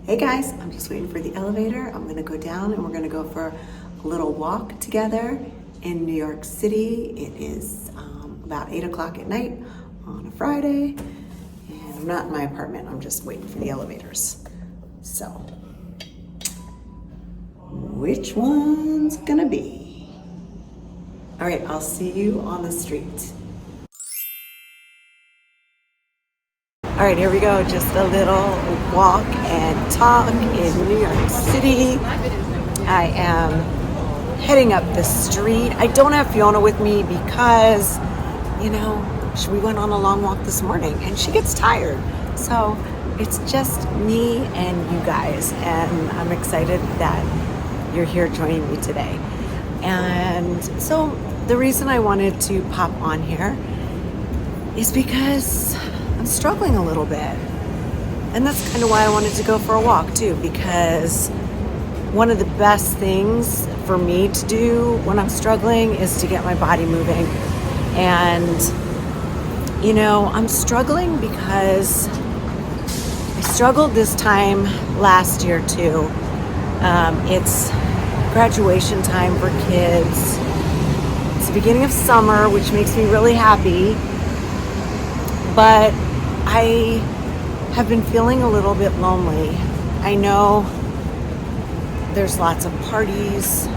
Hey guys, I'm just waiting for the elevator. I'm gonna go down and we're gonna go for a little walk together in New York City. It is about 8 o'clock at night on a Friday, and I'm not in my apartment. I'm just waiting for the elevators. So, which one's gonna be? All right, I'll see you on the street. All right, here we go. Just a little walk and talk in New York City. I am heading up the street. I don't have Fiona with me because, we went on a long walk this morning and she gets tired. So it's just me and you guys. And I'm excited that you're here joining me today. And so the reason I wanted to pop on here is because I'm struggling a little bit. And that's kind of why I wanted to go for a walk too, because one of the best things for me to do when I'm struggling is to get my body moving. And, I'm struggling because I struggled this time last year too. It's graduation time for kids. It's the beginning of summer, which makes me really happy. But I have been feeling a little bit lonely. I know there's lots of parties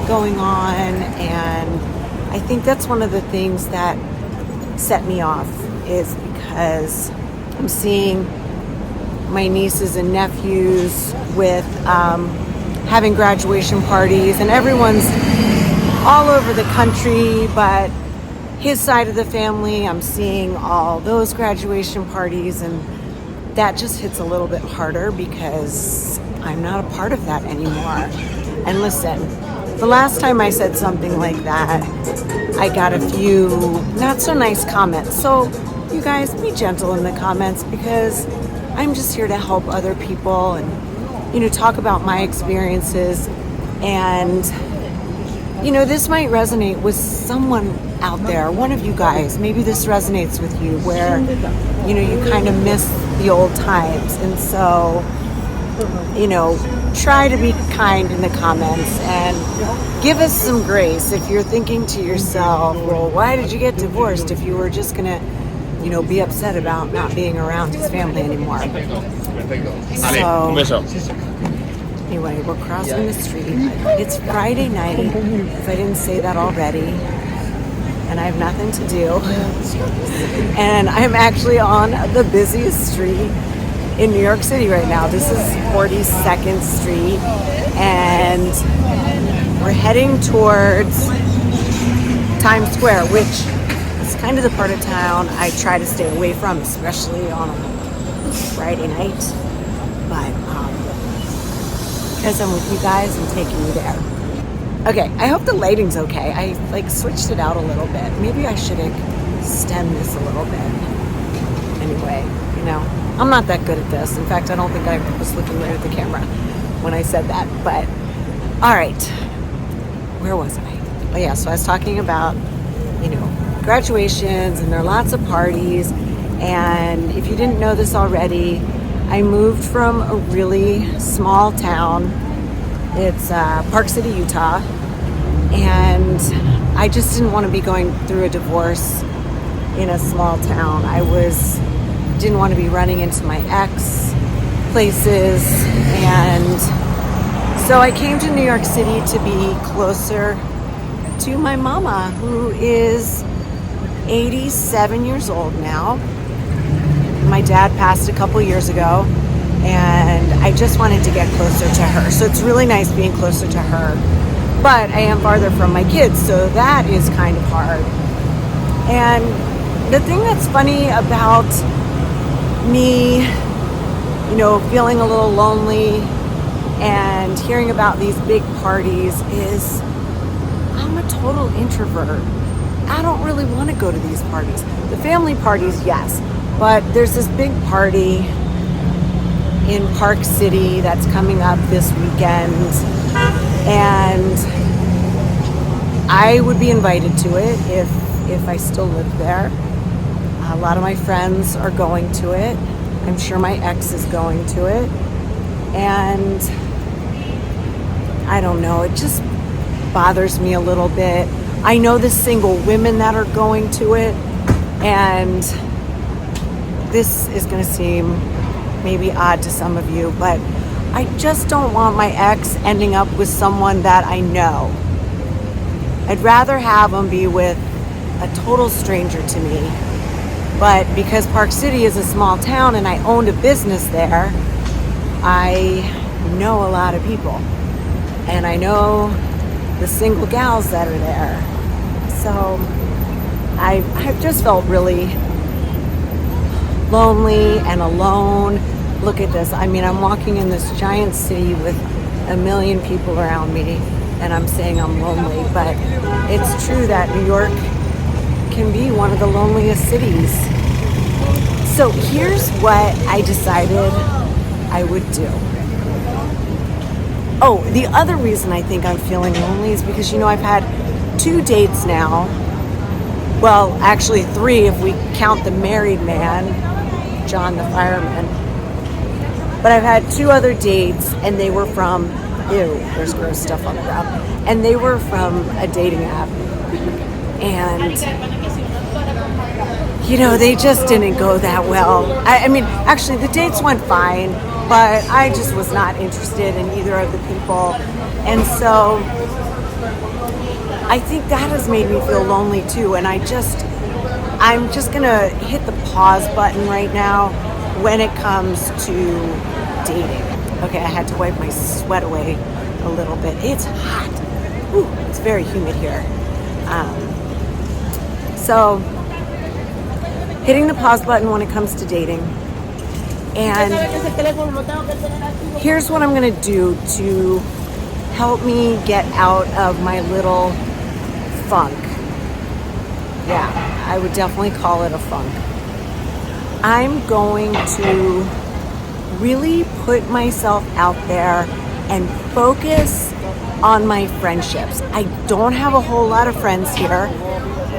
going on, and I think that's one of the things that set me off, is because I'm seeing my nieces and nephews with having graduation parties, and everyone's all over the country, but his side of the family, I'm seeing all those graduation parties, and that just hits a little bit harder because I'm not a part of that anymore. And listen, the last time I said something like that, I got a few not so nice comments. So you guys, be gentle in the comments, because I'm just here to help other people and, talk about my experiences. And, this might resonate with someone out there, one of you guys. Maybe this resonates with you where, you kind of miss the old times. And so, try to be kind in the comments and give us some grace if you're thinking to yourself, well, why did you get divorced if you were just gonna, be upset about not being around his family anymore? So, anyway, we're crossing the street. It's Friday night, if I didn't say that already, and I have nothing to do. And I'm actually on the busiest street in New York City right now. This is 42nd Street, and we're heading towards Times Square, which is kind of the part of town I try to stay away from, especially on a Friday night. But because I'm with you guys, I'm taking you there. Okay, I hope the lighting's okay. I switched it out a little bit. Maybe I should extend this a little bit. Anyway, I'm not that good at this. In fact, I don't think I was looking right at the camera when I said that. But, all right, where was I? Oh yeah, so I was talking about, graduations, and there are lots of parties. And if you didn't know this already, I moved from a really small town. It's Park City, Utah. And I just didn't want to be going through a divorce in a small town. Didn't want to be running into my ex places. And so I came to New York City to be closer to my mama, who is 87 years old now. My dad passed a couple years ago, and I just wanted to get closer to her. So it's really nice being closer to her. But I am farther from my kids, so that is kind of hard. And the thing that's funny about me, feeling a little lonely and hearing about these big parties is I'm a total introvert. I don't really want to go to these parties. The family parties, yes, but there's this big party in Park City that's coming up this weekend, and I would be invited to it if I still lived there. A lot of my friends are going to it. I'm sure my ex is going to it. And I don't know, it just bothers me a little bit. I know the single women that are going to it, and this is going to seem maybe odd to some of you, but I just don't want my ex ending up with someone that I know. I'd rather have him be with a total stranger to me. But because Park City is a small town and I owned a business there, I know a lot of people. And I know the single gals that are there. So I've just felt really lonely and alone. Look at this. I mean, I'm walking in this giant city with a million people around me, and I'm saying I'm lonely. But it's true that New York can be one of the loneliest cities. So here's what I decided I would do. Oh, the other reason I think I'm feeling lonely is because, I've had 2 dates now. Well, actually 3 if we count the married man, John the fireman. But I've had 2 other dates, and they were from, ew, there's gross stuff on the ground. And they were from a dating app. And, they just didn't go that well. I mean, actually, the dates went fine, but I just was not interested in either of the people. And so I think that has made me feel lonely too. And I'm just gonna hit the pause button right now when it comes to dating. Okay, I had to wipe my sweat away a little bit. It's hot. Ooh, it's very humid here. So hitting the pause button when it comes to dating. And here's what I'm gonna do to help me get out of my little funk. Yeah, I would definitely call it a funk. I'm going to really put myself out there and focus on my friendships. I don't have a whole lot of friends here.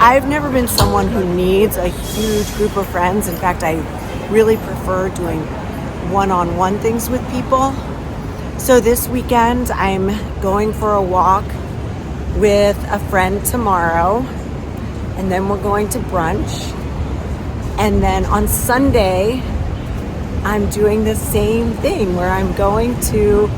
I've never been someone who needs a huge group of friends. In fact, I really prefer doing one-on-one things with people. So this weekend, I'm going for a walk with a friend tomorrow, and then we're going to brunch. And then on Sunday, I'm doing the same thing where I'm going to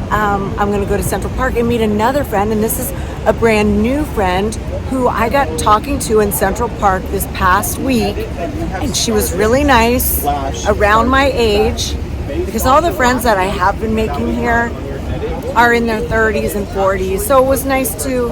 go to Central Park and meet another friend. And this is a brand new friend who I got talking to in Central Park this past week. And she was really nice, around my age, because all the friends that I have been making here are in their 30s and 40s. So it was nice to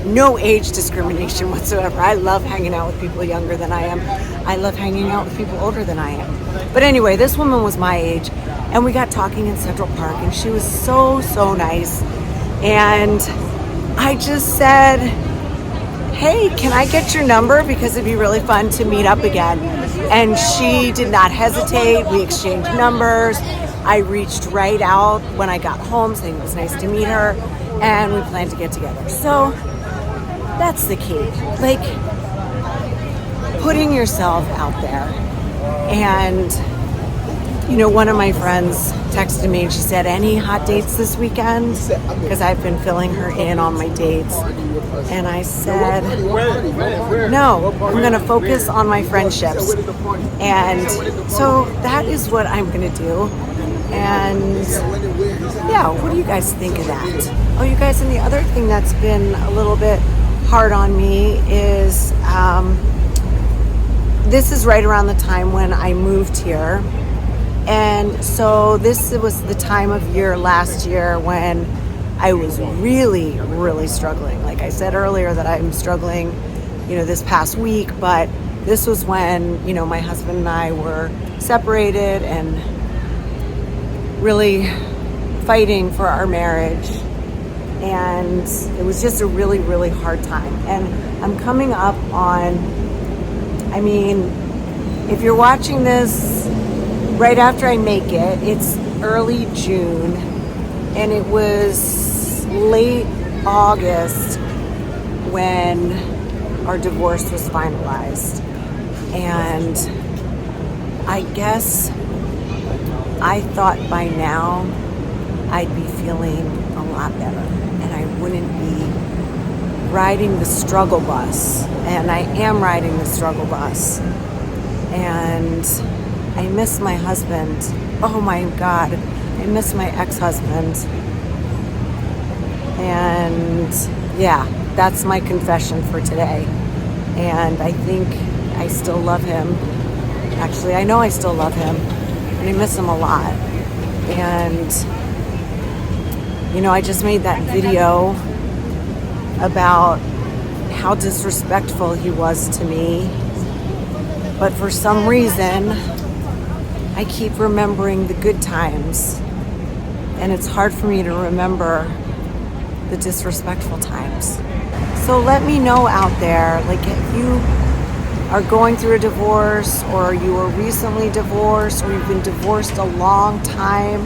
no age discrimination whatsoever. I love hanging out with people younger than I am. I love hanging out with people older than I am. But anyway, this woman was my age, and we got talking in Central Park, and she was so, so nice. And I just said, hey, can I get your number? Because it'd be really fun to meet up again. And she did not hesitate. We exchanged numbers. I reached right out when I got home saying it was nice to meet her, and we planned to get together. So that's the key. Like, putting yourself out there. And, one of my friends texted me and she said, any hot dates this weekend? Because I've been filling her in on my dates. And I said, no, I'm going to focus on my friendships. And so that is what I'm going to do. And yeah, what do you guys think of that? Oh, you guys, and the other thing that's been a little bit hard on me is this is right around the time when I moved here. And so this was the time of year last year when I was really, really struggling. Like I said earlier that I'm struggling, this past week, but this was when, my husband and I were separated and really fighting for our marriage. And it was just a really, really hard time. And I'm coming up on, if you're watching this right after I make it, it's early June, and it was late August when our divorce was finalized. And I guess I thought by now I'd be feeling a lot better and I wouldn't be riding the struggle bus. And I am riding the struggle bus. And I miss my husband. Oh my God. I miss my ex-husband. And yeah, that's my confession for today. And I think I still love him. Actually, I know I still love him. And I miss him a lot. And, you know, I just made that video about how disrespectful he was to me. But for some reason, I keep remembering the good times. And it's hard for me to remember the disrespectful times. So let me know out there, like if you are going through a divorce or you were recently divorced or you've been divorced a long time,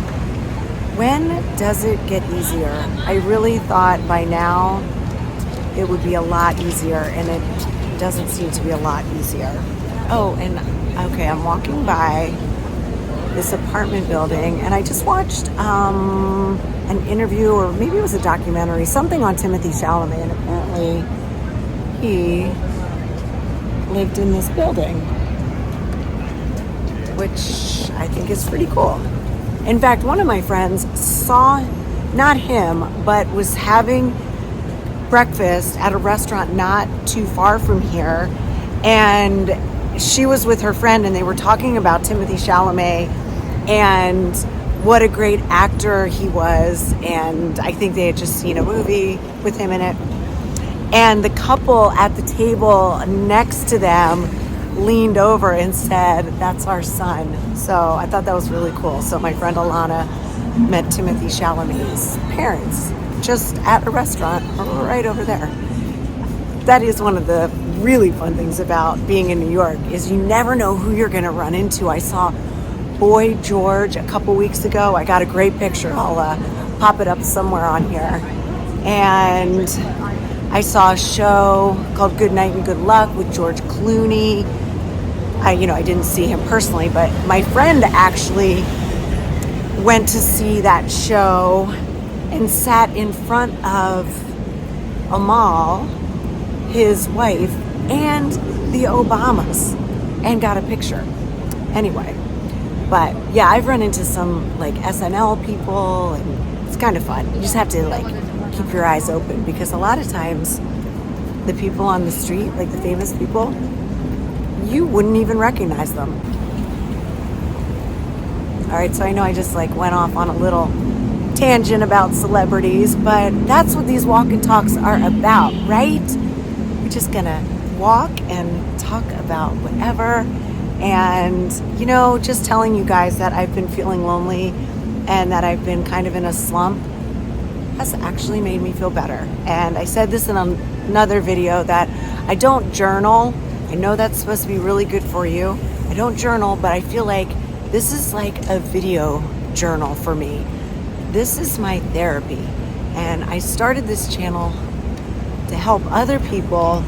when does it get easier? I really thought by now it would be a lot easier, and it doesn't seem to be a lot easier. Oh, and okay, I'm walking by this apartment building and I just watched an interview, or maybe it was a documentary, something on Timothy Chalamet, and apparently he lived in this building, which I think is pretty cool. In fact, one of my friends saw, not him, but was having breakfast at a restaurant not too far from here, and she was with her friend and they were talking about Timothy Chalamet and what a great actor he was, and I think they had just seen a movie with him in it. And the couple at the table next to them leaned over and said, "That's our son." So I thought that was really cool. So my friend Alana met Timothy Chalamet's parents just at a restaurant right over there. That is one of the really fun things about being in New York, is you never know who you're going to run into. I saw Boy George a couple weeks ago. I got a great picture. I'll pop it up somewhere on here. And I saw a show called Good Night and Good Luck with George Clooney. I didn't see him personally, but my friend actually went to see that show and sat in front of Amal, his wife, and the Obamas, and got a picture. Anyway, but yeah, I've run into some like SNL people, and it's kind of fun. You just have to like keep your eyes open, because a lot of times the people on the street, like the famous people, you wouldn't even recognize them. All right, so I know I just like went off on a little tangent about celebrities, but that's what these walk and talks are about, right? We're just gonna walk and talk about whatever. And, just telling you guys that I've been feeling lonely and that I've been kind of in a slump has actually made me feel better. And I said this in another video that I don't journal. I know that's supposed to be really good for you. I don't journal, but I feel like this is like a video journal for me. This is my therapy. And I started this channel to help other people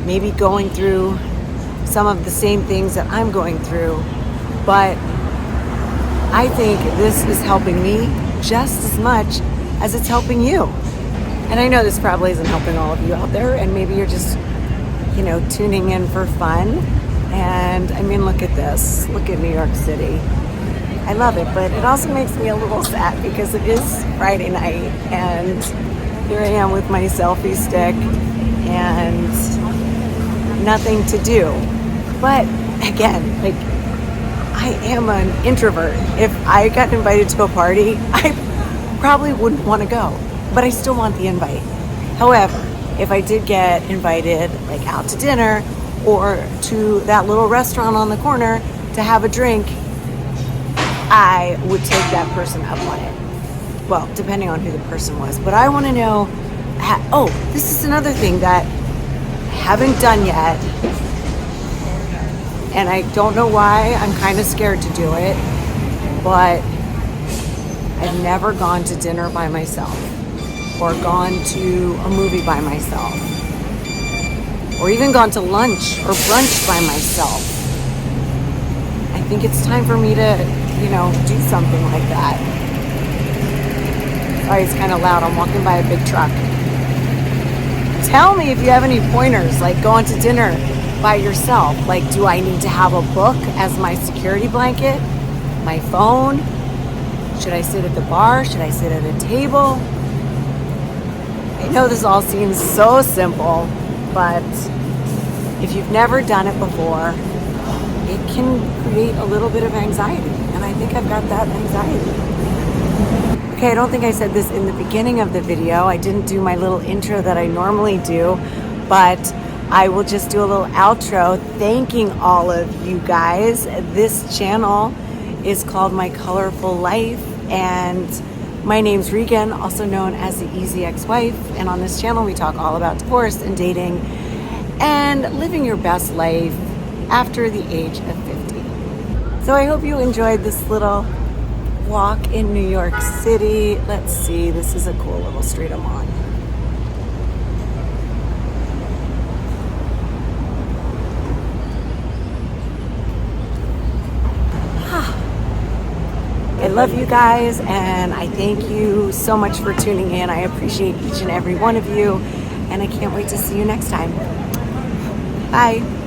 maybe going through some of the same things that I'm going through. But I think this is helping me just as much as it's helping you. And I know this probably isn't helping all of you out there, and maybe you're just, tuning in for fun. And I mean, look at this. Look at New York City. I love it, but it also makes me a little sad because it is Friday night, and here I am with my selfie stick and nothing to do. But again, like, I am an introvert. If I got invited to a party, I probably wouldn't want to go, but I still want the invite. However, if I did get invited like out to dinner or to that little restaurant on the corner to have a drink, I would take that person up on it. Well, depending on who the person was. But I want to know, this is another thing that I haven't done yet. And I don't know why. I'm kind of scared to do it. But I've never gone to dinner by myself, or gone to a movie by myself, or even gone to lunch or brunch by myself. I think it's time for me to do something like that. Sorry, it's kind of loud. I'm walking by a big truck. Tell me if you have any pointers, like going to dinner by yourself. Like, do I need to have a book as my security blanket? My phone? Should I sit at the bar? Should I sit at a table? I know this all seems so simple, but if you've never done it before, it can create a little bit of anxiety. And I think I've got that anxiety. Okay, I don't think I said this in the beginning of the video. I didn't do my little intro that I normally do, but I will just do a little outro thanking all of you guys. This channel is called My Colorful Life, and my name's Regan, also known as the Easy Ex-Wife. And on this channel, we talk all about divorce and dating and living your best life after the age of 50. So I hope you enjoyed this little walk in New York City. Let's see, this is a cool little street I'm on. I love you guys, and I thank you so much for tuning in. I appreciate each and every one of you, and I can't wait to see you next time. Bye.